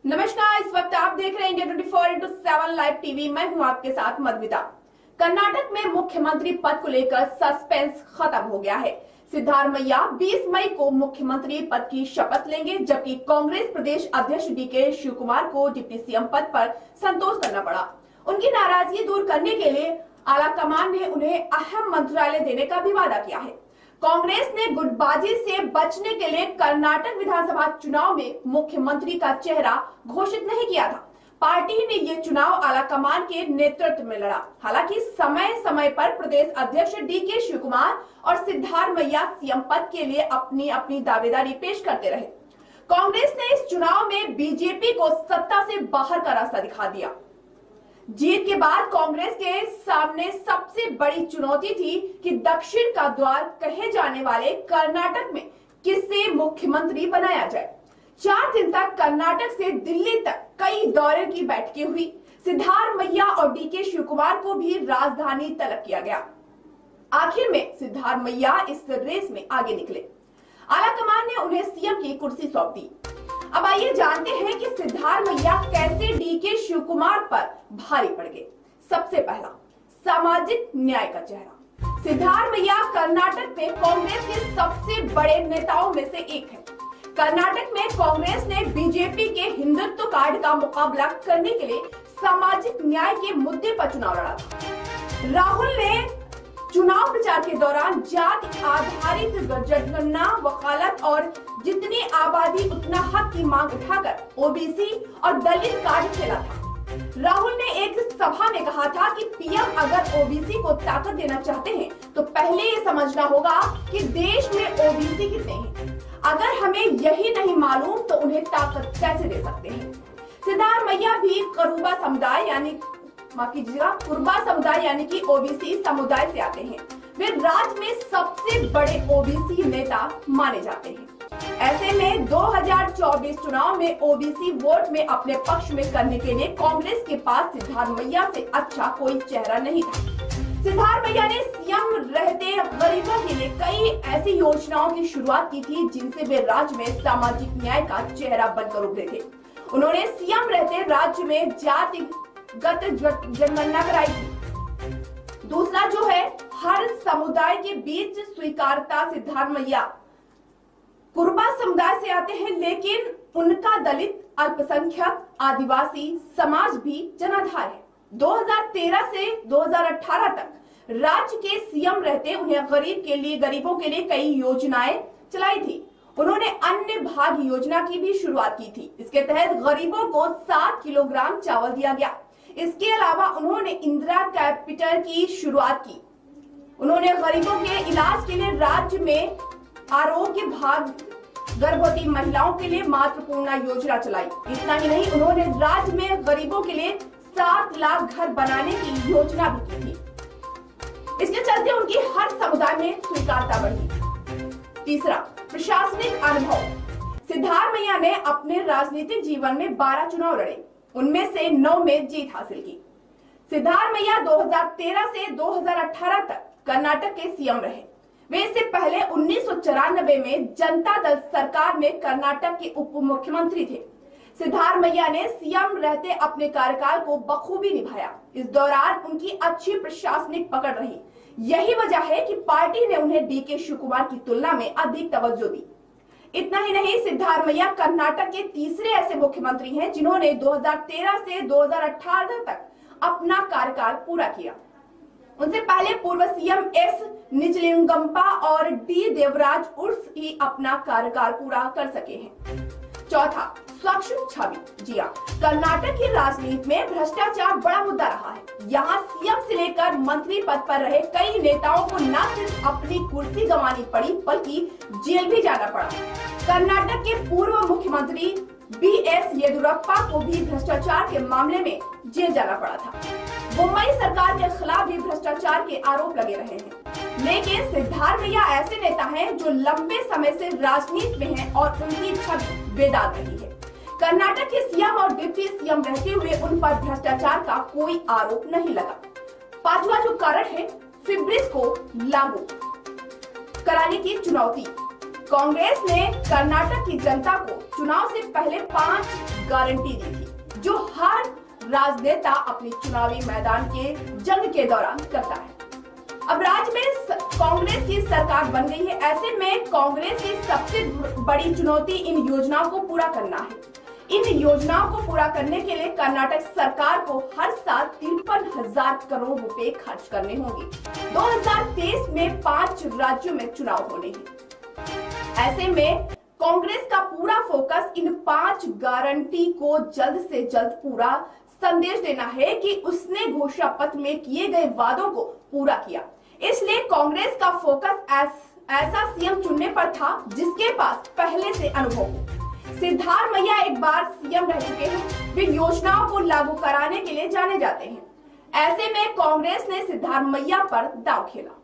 नमस्कार, इस वक्त आप देख रहे हैं इंडिया 24x7 लाइव टीवी। मैं हूं आपके साथ मधुमिता। कर्नाटक में मुख्यमंत्री पद को लेकर सस्पेंस खत्म हो गया है। सिद्धारमैया 20 मई को मुख्यमंत्री पद की शपथ लेंगे, जबकि कांग्रेस प्रदेश अध्यक्ष डीके शिवकुमार को डिप्टी सीएम पद पर संतोष करना पड़ा। उनकी नाराजगी दूर करने के लिए आलाकमान ने उन्हें अहम मंत्रालय देने का भी वादा किया है। कांग्रेस ने गुटबाजी से बचने के लिए कर्नाटक विधानसभा चुनाव में मुख्यमंत्री का चेहरा घोषित नहीं किया था। पार्टी ने ये चुनाव आलाकमान के नेतृत्व में लड़ा। हालांकि समय समय पर प्रदेश अध्यक्ष डीके शिवकुमार और सिद्धारमैया सीएम पद के लिए अपनी अपनी दावेदारी पेश करते रहे। कांग्रेस ने इस चुनाव में बीजेपी को सत्ता से बाहर का रास्ता दिखा दिया। जीत के बाद कांग्रेस के सामने सबसे बड़ी चुनौती थी कि दक्षिण का द्वार कहे जाने वाले कर्नाटक में किसे मुख्यमंत्री बनाया जाए। 4 दिन तक कर्नाटक से दिल्ली तक कई दौरे की बैठकें हुई। सिद्धारमैया और डीके शिवकुमार को भी राजधानी तलब किया गया। आखिर में सिद्धारमैया इस रेस में आगे निकले। आलाकमान ने उन्हें सीएम की कुर्सी सौंप दी। अब आइए जानते हैं कि सिद्धारमैया कैसे डीके शिवकुमार पर भारी पड़ गए। सबसे पहला, सामाजिक न्याय का चेहरा। सिद्धारमैया कर्नाटक में कांग्रेस के सबसे बड़े नेताओं में से एक है। कर्नाटक में कांग्रेस ने बीजेपी के हिंदुत्व कार्ड का मुकाबला करने के लिए सामाजिक न्याय के मुद्दे पर चुनाव लड़ा था। राहुल ने चुनाव प्रचार के दौरान जाति आधारित जनगणना, वकालत और जितनी आबादी उतना हक की मांग उठाकर ओबीसी और दलित कार्ड खेला था। राहुल ने एक सभा में कहा था कि पीएम अगर ओबीसी को ताकत देना चाहते हैं तो पहले ये समझना होगा कि देश में ओबीसी कितने हैं। अगर हमें यही नहीं मालूम तो उन्हें ताकत कैसे दे सकते हैं। सिद्धारमैया भी कुरुबा समुदाय यानी कि ओबीसी समुदाय से आते हैं। वे राज्य में सबसे बड़े ओबीसी नेता माने जाते हैं। ऐसे में 2024 चुनाव में ओबीसी वोट में अपने पक्ष में करने के लिए कांग्रेस के पास सिद्धारमैया से अच्छा कोई चेहरा नहीं था। सिद्धारमैया ने सीएम रहते गरीबों के लिए कई ऐसी योजनाओं की शुरुआत की थी जिनसे वे राज्य में सामाजिक न्याय का चेहरा बनकर उभरे थे। उन्होंने सीएम रहते राज्य में जातिगत जनगणना कराई थी। दूसरा जो है, हर समुदाय के बीच स्वीकारता। सिद्धारमैया कुरुबा समुदाय से आते हैं, लेकिन उनका दलित, अल्पसंख्यक, आदिवासी समाज भी जनाधार है। 2013 से 2018 तक राज्य के सीएम रहते उन्हें गरीबों के लिए कई योजनाएं चलाई थी। उन्होंने अन्य भाग्य योजना की भी शुरुआत की थी। इसके तहत गरीबों को 7 किलोग्राम चावल दिया गया। इसके अलावा उन्होंने इंदिरा कैपिटल की शुरुआत की। उन्होंने गरीबों के इलाज के लिए राज्य में आरोग्य भाग्य, गर्भवती महिलाओं के लिए मातृपूर्णा योजना चलाई। इतना ही नहीं, उन्होंने राज्य में गरीबों के लिए 7 लाख घर बनाने की योजना भी की थी। इसके चलते उनकी हर समुदाय में स्वीकारता बढ़ी। तीसरा, प्रशासनिक अनुभव। सिद्धारमैया ने अपने राजनीतिक जीवन में 12 चुनाव लड़े, उनमें से 9 में जीत हासिल की। सिद्धारमैया 2013 से 2018 तक कर्नाटक के सीएम रहे। वे इससे पहले 1994 में जनता दल सरकार में कर्नाटक के उप मुख्यमंत्री थे। सिद्धारमैया ने सीएम रहते अपने कार्यकाल को बखूबी निभाया। इस दौरान उनकी अच्छी प्रशासनिक पकड़ रही। यही वजह है कि पार्टी ने उन्हें डीके शिवकुमार की तुलना में अधिक तवज्जो दी। इतना ही नहीं, सिद्धारमैया कर्नाटक के तीसरे ऐसे मुख्यमंत्री हैं जिन्होंने 2013 से 2018 तक अपना कार्यकाल पूरा किया। उनसे पहले पूर्व सीएम एस निजलिंगप्पा और डी देवराज उर्स ही अपना कार्यकाल पूरा कर सके हैं। चौथा, स्वच्छ छवि। जी हां, कर्नाटक की राजनीति में भ्रष्टाचार बड़ा मुद्दा रहा है। यहाँ सीएम से लेकर मंत्री पद पर रहे कई नेताओं को न सिर्फ अपनी कुर्सी गंवानी पड़ी बल्कि जेल भी जाना पड़ा। कर्नाटक के पूर्व मुख्यमंत्री बीएस येदियुरप्पा को भी भ्रष्टाचार के मामले में जेल जाना पड़ा था। मुंबई सरकार के खिलाफ भी भ्रष्टाचार के आरोप लगे रहे हैं। लेकिन सिद्धारमैया ऐसे नेता हैं जो लंबे समय से राजनीति में हैं और उनकी छवि बेदाग रही है। कर्नाटक के सीएम और डिप्टी सीएम रहते हुए उन पर भ्रष्टाचार का कोई आरोप नहीं लगा। पांचवा जो कारण है, फिब्रिस को लागू कराने की चुनौती। कांग्रेस ने कर्नाटक की जनता को चुनाव से पहले 5 गारंटी दी थी जो हर राजनेता अपनी चुनावी मैदान के जंग के दौरान करता है। अब राज्य में कांग्रेस की सरकार बन गई है, ऐसे में कांग्रेस की सबसे बड़ी चुनौती इन योजनाओं को पूरा करना है। इन योजनाओं को पूरा करने के लिए कर्नाटक सरकार को हर साल 53,000 करोड़ रुपए खर्च करने होंगे। 2023 में 5 राज्यों में चुनाव होने हैं। ऐसे में कांग्रेस का पूरा फोकस इन 5 गारंटी को जल्द से जल्द पूरा संदेश देना है कि उसने घोषणा पत्र में किए गए वादों को पूरा किया। इसलिए कांग्रेस का फोकस ऐसा सीएम चुनने पर था जिसके पास पहले से अनुभव हो। सिद्धारमैया एक बार सीएम रह चुके हैं, वे योजनाओं को लागू कराने के लिए जाने जाते हैं। ऐसे में कांग्रेस ने सिद्धारमैया पर दांव खेला।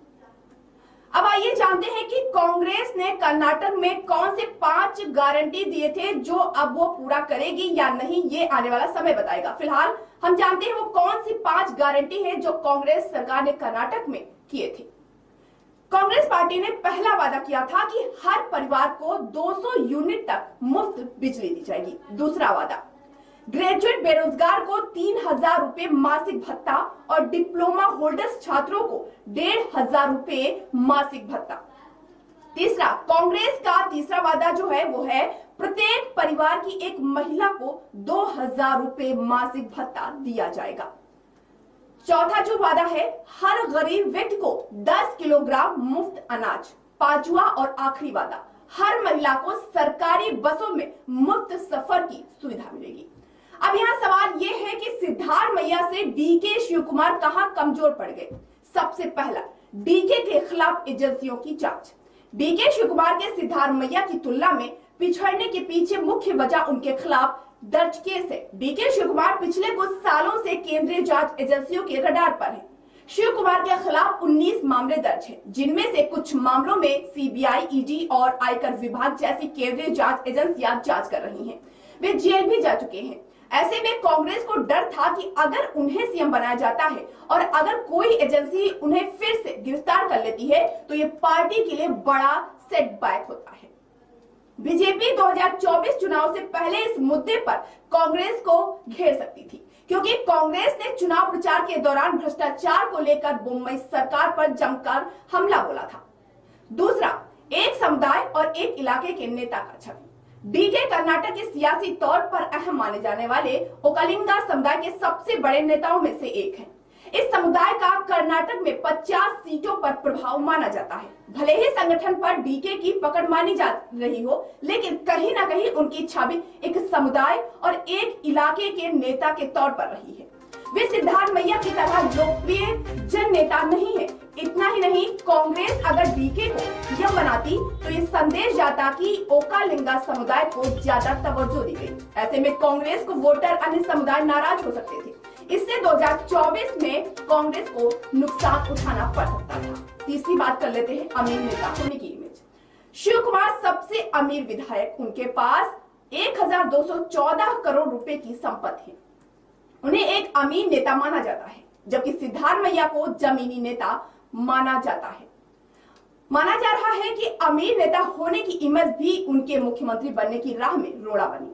अब आइए जानते हैं कि कांग्रेस ने कर्नाटक में कौन से 5 गारंटी दिए थे जो अब वो पूरा करेगी या नहीं, ये आने वाला समय बताएगा। फिलहाल हम जानते हैं वो कौन सी 5 गारंटी है जो कांग्रेस सरकार ने कर्नाटक में किए थे। कांग्रेस पार्टी ने पहला वादा किया था कि हर परिवार को 200 यूनिट तक मुफ्त बिजली दी जाएगी। दूसरा वादा, ग्रेजुएट बेरोजगार को 3,000 रुपए मासिक भत्ता और डिप्लोमा होल्डर्स छात्रों को 1,500 रुपए मासिक भत्ता। तीसरा, कांग्रेस का तीसरा वादा जो है वो है प्रत्येक परिवार की एक महिला को 2,000 रुपए मासिक भत्ता दिया जाएगा। चौथा जो वादा है, हर गरीब व्यक्ति को 10 किलोग्राम मुफ्त अनाज। पांचवा और आखिरी वादा, हर महिला को सरकारी बसों में मुफ्त सफर की सुविधा मिलेगी। अब यहाँ सवाल ये है कि सिद्धारमैया से डीके शिवकुमार कहां कमजोर पड़ गए। सबसे पहला, डीके के खिलाफ एजेंसियों की जांच। डीके शिवकुमार के सिद्धारमैया की तुलना में पिछड़ने के पीछे मुख्य वजह उनके खिलाफ दर्ज केस है। डीके शिवकुमार पिछले कुछ सालों से केंद्रीय जांच एजेंसियों के रडार पर है। शिवकुमार के खिलाफ 19 मामले दर्ज हैं, जिनमें से कुछ मामलों में सीबीआई, ईडी और आयकर विभाग जैसी केंद्रीय जांच एजेंसियां जांच कर रही हैं। वे जेल भी जा चुके हैं। ऐसे में कांग्रेस को डर था कि अगर उन्हें सीएम बनाया जाता है और अगर कोई एजेंसी उन्हें फिर से गिरफ्तार कर लेती है तो ये पार्टी के लिए बड़ा सेटबैक होता है। बीजेपी 2024 चुनाव से पहले इस मुद्दे पर कांग्रेस को घेर सकती थी, क्योंकि कांग्रेस ने चुनाव प्रचार के दौरान भ्रष्टाचार को लेकर मुंबई सरकार पर जमकर हमला बोला था। दूसरा, एक समुदाय और एक इलाके के नेता का छवि। डीके कर्नाटक के सियासी तौर पर अहम माने जाने वाले ओकालिंगा समुदाय के सबसे बड़े नेताओं में से एक हैं। इस समुदाय का कर्नाटक में 50 सीटों पर प्रभाव माना जाता है। भले ही संगठन पर डीके की पकड़ मानी जा रही हो, लेकिन कहीं ना कहीं उनकी छवि एक समुदाय और एक इलाके के नेता के तौर पर रही है। वे सिद्धारमैया की तरह लोकप्रिय जन नेता नहीं है। इतना ही नहीं, कांग्रेस अगर डीके को सीएम बनाती तो ये संदेश जाता कि ओकालिंगा समुदाय को ज्यादा तवज्जो दी गई। ऐसे में कांग्रेस को वोटर अन्य समुदाय नाराज हो सकते थे। इससे 2024 में कांग्रेस को नुकसान उठाना पड़ सकता था। तीसरी बात कर लेते हैं अमीर नेता होने की इमेज। शिवकुमार सबसे अमीर विधायक, उनके पास 1,214 करोड़ रुपए की संपत्ति है। उन्हें एक अमीर नेता माना जाता है, जबकि सिद्धारमैया को जमीनी नेता माना जाता है। माना जा रहा है कि अमीर नेता होने की इमेज भी उनके मुख्यमंत्री बनने की राह में रोड़ा बनी।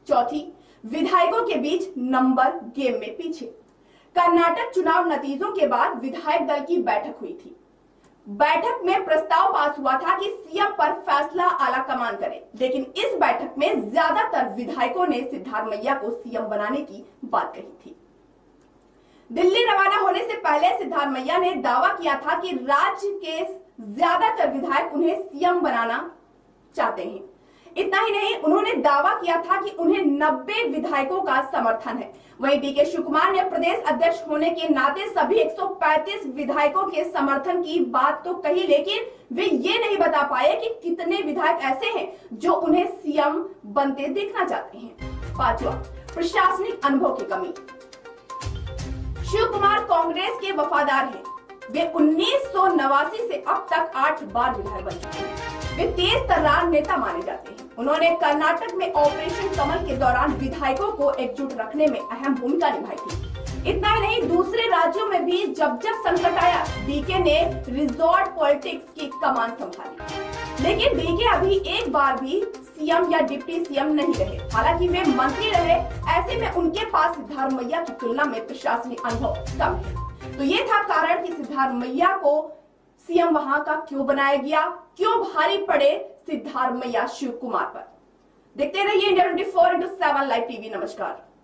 चौथी, विधायकों के बीच नंबर गेम में पीछे। कर्नाटक चुनाव नतीजों के बाद विधायक दल की बैठक हुई थी। बैठक में प्रस्ताव पास हुआ था कि सीएम पर फैसला आला कमान करे, लेकिन इस बैठक में ज्यादातर विधायकों ने सिद्धारमैया को सीएम बनाने की बात कही थी। दिल्ली रवाना होने से पहले सिद्धारमैया ने दावा किया था कि राज्य के ज्यादातर विधायक उन्हें सीएम बनाना चाहते हैं। इतना ही नहीं, उन्होंने दावा किया था कि उन्हें 90 विधायकों का समर्थन है। वहीं डीके शिवकुमार ने प्रदेश अध्यक्ष होने के नाते सभी 135 विधायकों के समर्थन की बात तो कही, लेकिन वे ये नहीं बता पाए कि कितने विधायक ऐसे हैं जो उन्हें सीएम बनते देखना चाहते हैं। पांचवा, प्रशासनिक अनुभव की कमी। शिवकुमार कांग्रेस के वफादार हैं। वे 1989 से अब तक 8 बार विधायक बन चुके हैं। वे तेज तर्रार नेता माने जाते हैं। उन्होंने कर्नाटक में ऑपरेशन कमल के दौरान विधायकों को एकजुट रखने में अहम भूमिका निभाई थी। इतना ही नहीं, दूसरे राज्यों में भी जब जब संकट आया, डीके ने रिजॉर्ट पॉलिटिक्स की कमान संभाली। लेकिन डीके अभी एक बार भी सीएम या डिप्टी सीएम नहीं रहे, हालांकि वे मंत्री रहे। ऐसे में उनके पास सिद्धारमैया की तुलना में प्रशासनिक अनुभव कम है। तो ये था कारण कि सिद्धारमैया को सीएम वहां का क्यों बनाया गया, क्यों भारी पड़े सिद्धारमैया शिव कुमार पर। देखते रहिए इंडिया 24/7 लाइव टीवी। नमस्कार।